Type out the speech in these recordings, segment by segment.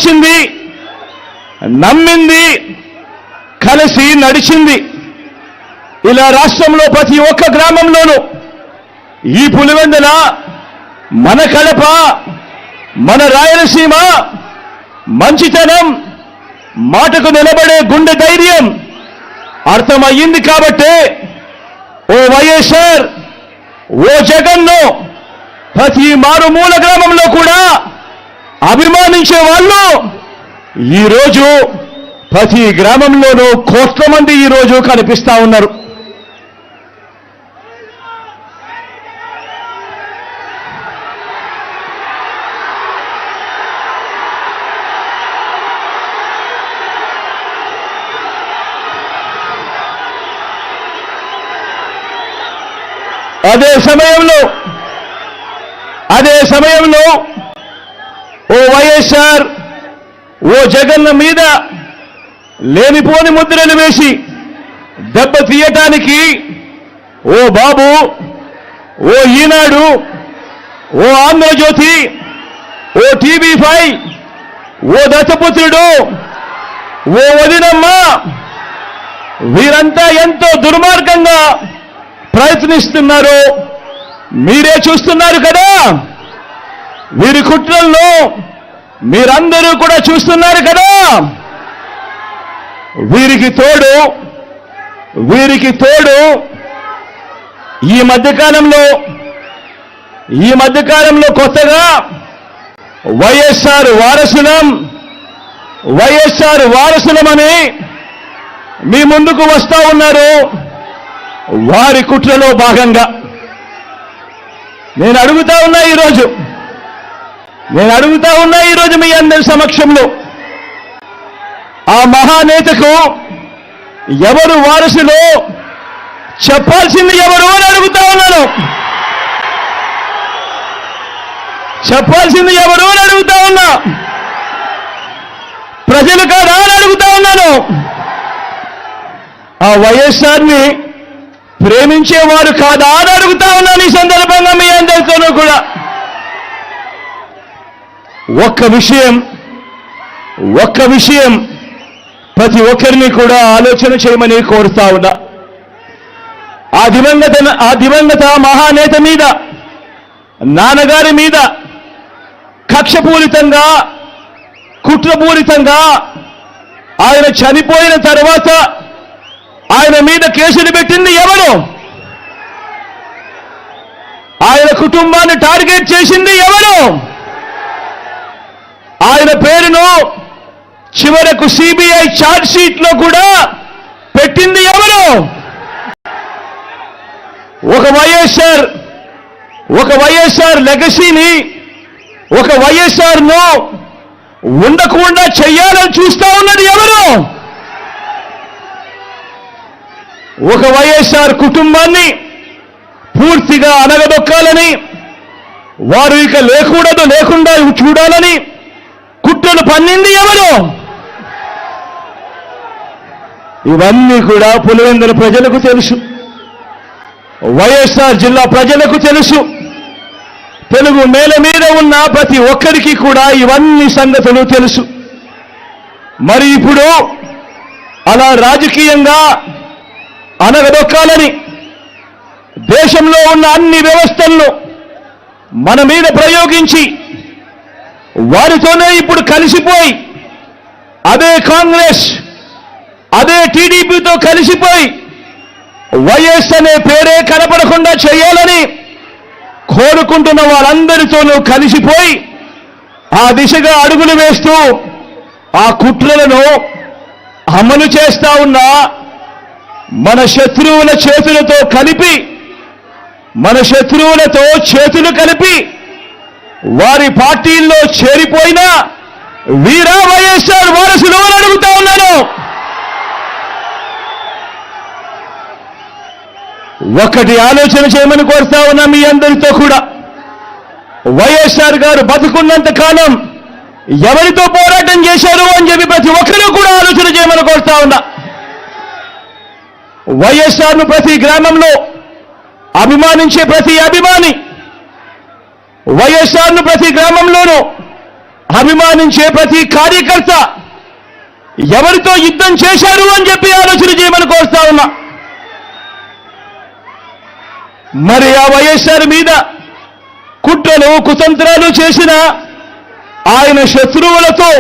చూసింది, నమ్మింది, కలిసి నడిచింది. ఇలా రాష్ట్రంలో ప్రతి ఒక్క గ్రామంలోనూ ఈ పులివెందుల, మన కడప, మన రాయలసీమ మంచితనం, మాటకు నిలబడే గుండె ధైర్యం అర్థమయ్యింది. కాబట్టే ఓ వైఎస్ఆర్, ఓ జగన్ను ప్రతి మారుమూల గ్రామంలో కూడా అభిమానించే వాళ్ళు ఈరోజు ప్రతి గ్రామంలోనూ కోట్ల మంది ఈరోజు కనిపిస్తా ఉన్నారు. అదే సమయంలో ఓ వైఎస్ఆర్, ఓ జగన్ మీద లేనిపోని ముద్రలు వేసి దెబ్బ తీయటానికి ఓ బాబు, ఓ ఈనాడు, ఓ ఆంధ్రజ్యోతి, ఓ టీవీ5, ఓ దత్తపుత్రుడు, ఓ వదినమ్మ, వీరంతా ఎంతో దుర్మార్గంగా ప్రయత్నిస్తున్నారు. మీరే చూస్తున్నారు కదా. వీరి కుట్రల్లో మీరందరూ కూడా చూస్తున్నారు కదా. వీరికి తోడు ఈ మధ్యకాలంలో కొత్తగా వైఎస్ఆర్ వారసులమని మీ ముందుకు వస్తా ఉన్నారు. వారి కుట్రలో భాగంగా నేను అడుగుతా ఉన్నా ఈరోజు మీ అందరి సమక్షంలో, ఆ మహానేతకు ఎవరు వారసులో చెప్పాల్సింది ఎవరు అని అడుగుతా ఉన్నాను. చెప్పాల్సింది ఎవరు అని అడుగుతా ఉన్నా. ప్రజలు కాదా అని అడుగుతా ఉన్నాను. ఆ వైఎస్ఆర్ని ప్రేమించేవారు కాదా అని అడుగుతా ఉన్నాను. ఈ సందర్భంగా మీ అందరితోనూ కూడా ఒక్క విషయం ప్రతి ఒక్కరిని కూడా ఆలోచన చేయమని కోరుతా ఉన్నా. ఆ దివంగత మహానేత మీద, నాన్నగారి మీద కక్షపూరితంగా, కుట్రపూరితంగా ఆయన చనిపోయిన తర్వాత ఆయన మీద కేసులు పెట్టింది ఎవరు? ఆయన కుటుంబాన్ని టార్గెట్ చేసింది ఎవరు? ఆయన పేరును చివరకు సిబిఐ ఛార్జ్ షీట్ లో కూడా పెట్టింది ఎవరు? ఒక వైఎస్ఆర్ లెగసీని, ఒక వైఎస్ఆర్ ను ఉండకుండా చెయ్యాలని చూస్తా ఉన్నది ఎవరు? ఒక వైఎస్ఆర్ కుటుంబాన్ని పూర్తిగా అనగదొక్కాలని, వారు ఇక లేకుండా చూడాలని కుట్రలు పన్నింది ఎవరు? ఇవన్నీ కూడా పులివెందుల ప్రజలకు తెలుసు, వైఎస్ఆర్ జిల్లా ప్రజలకు తెలుసు. తెలుగు నేల మీద ఉన్న ప్రతి ఒక్కరికి కూడా ఇవన్నీ సంగతులు తెలుసు. మరి ఇప్పుడు అలా రాజకీయంగా అనగదొక్కాలని దేశంలో ఉన్న అన్ని వ్యవస్థలను మన మీద ప్రయోగించి వారితోనే ఇప్పుడు కలిసిపోయి, అదే కాంగ్రెస్, అదే టీడీపీతో కలిసిపోయి వైఎస్ అనే పేరే కనపడకుండా చేయాలని కోరుకుంటున్న వారందరితోనూ కలిసిపోయి ఆ దిశగా అడుగులు వేస్తూ ఆ కుట్రలను అమలు చేస్తా ఉన్న మన శత్రువుల చేతులతో కలిపి, మన శత్రువులతో చేతులు కలిపి వారి పార్టీల్లో చేరిపోయిన వీరా వైఎస్ఆర్ వారసులు అని అడుగుతా ఉన్నాను. ఒకటి ఆలోచన చేయమని కోరుతా ఉన్నా మీ అందరితో కూడా. వైఎస్ఆర్ గారు బతుకున్నంత కాలం ఎవరితో పోరాటం చేశారు అని చెప్పి ప్రతి ఒక్కరూ కూడా ఆలోచన చేయమని కోరుతా ఉన్నా. వైఎస్ఆర్ను ప్రతి గ్రామంలో అభిమానించే ప్రతి అభిమాని, వైఎస్ఆర్ను ప్రతి గ్రామంలోనూ అభిమానించే ప్రతి కార్యకర్త ఎవరితో యుద్ధం చేశారు అని చెప్పి ఆలోచన చేయమని కోరుతా ఉన్నా. మరి ఆ వైఎస్ఆర్ మీద కుట్రలు కుతంత్రాలు చేసిన ఆయన శత్రువులతో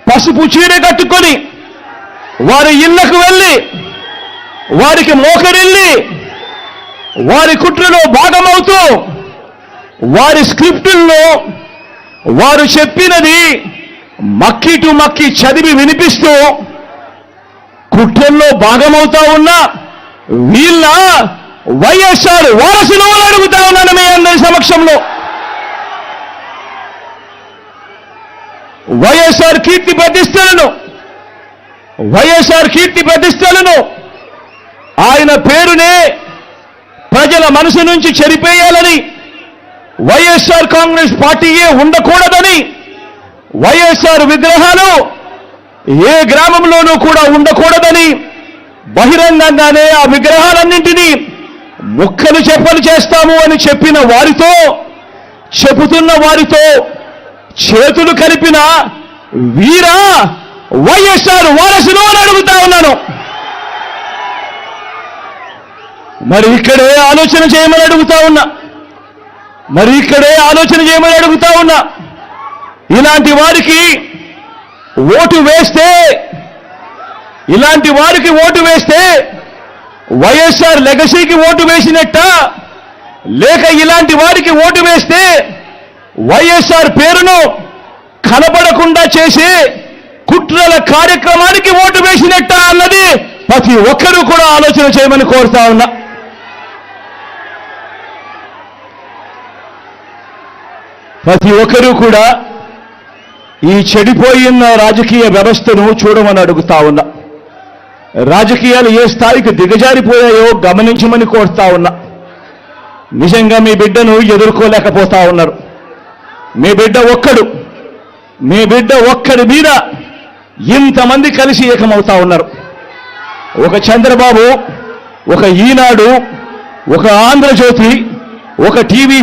పసుపు చీర కట్టుకొని వారి ఇళ్లకు వెళ్ళి వారికి మోకరిల్లి వారి కుట్రలో భాగమవుతూ వారి స్క్రిప్టుల్లో వారు చెప్పినది మక్కి టు మక్కి చదివి వినిపిస్తూ కుట్రల్లో భాగమవుతా ఉన్న వీళ్ళ వైఎస్ఆర్ వారసులు అడుగుతా ఉన్నాను మీ అందరి సమక్షంలో. వైఎస్ఆర్ కీర్తి ప్రతిష్టలను ఆయన పేరునే ప్రజల మనసు నుంచి చెరిపేయాలని, వైఎస్ఆర్ కాంగ్రెస్ పార్టీయే ఉండకూడదని, వైఎస్ఆర్ విగ్రహాలు ఏ గ్రామంలోనూ కూడా ఉండకూడదని బహిరంగంగానే ఆ విగ్రహాలన్నింటినీ ముక్కలు చెప్పలు చేస్తాము అని చెబుతున్న వారితో చేతులు కలిపిన వీరా వైఎస్ఆర్ వారసులు అని అడుగుతా ఉన్నాను. మరి ఇక్కడే ఆలోచన చేయమని అడుగుతా ఉన్నా. ఇలాంటి వారికి ఓటు వేస్తే వైఎస్ఆర్ లెగసీకి ఓటు వేసినట్ట, లేక ఇలాంటి వారికి ఓటు వేస్తే వైఎస్ఆర్ పేరును కనబడకుండా చేసి కుట్రల కార్యక్రమానికి ఓటు వేసినట్ట అన్నది ప్రతి ఒక్కరూ కూడా ఆలోచన చేయమని కోరుతా ఉన్నా. ప్రతి ఒక్కరూ కూడా ఈ చెడిపోయిన రాజకీయ వ్యవస్థను చూడమని అడుగుతా ఉన్నా. రాజకీయాలు ఏ స్థాయికి దిగజారిపోయాయో గమనించమని కోరుతా ఉన్నా. నిజంగా మీ బిడ్డను ఎదుర్కోలేకపోతా ఉన్నారు. మీ బిడ్డ ఒక్కడి మీద ఇంతమంది కలిసి ఏకమవుతా ఉన్నారు. ఒక చంద్రబాబు, ఒక ఈనాడు, ఒక ఆంధ్రజ్యోతి, ఒక టీవీ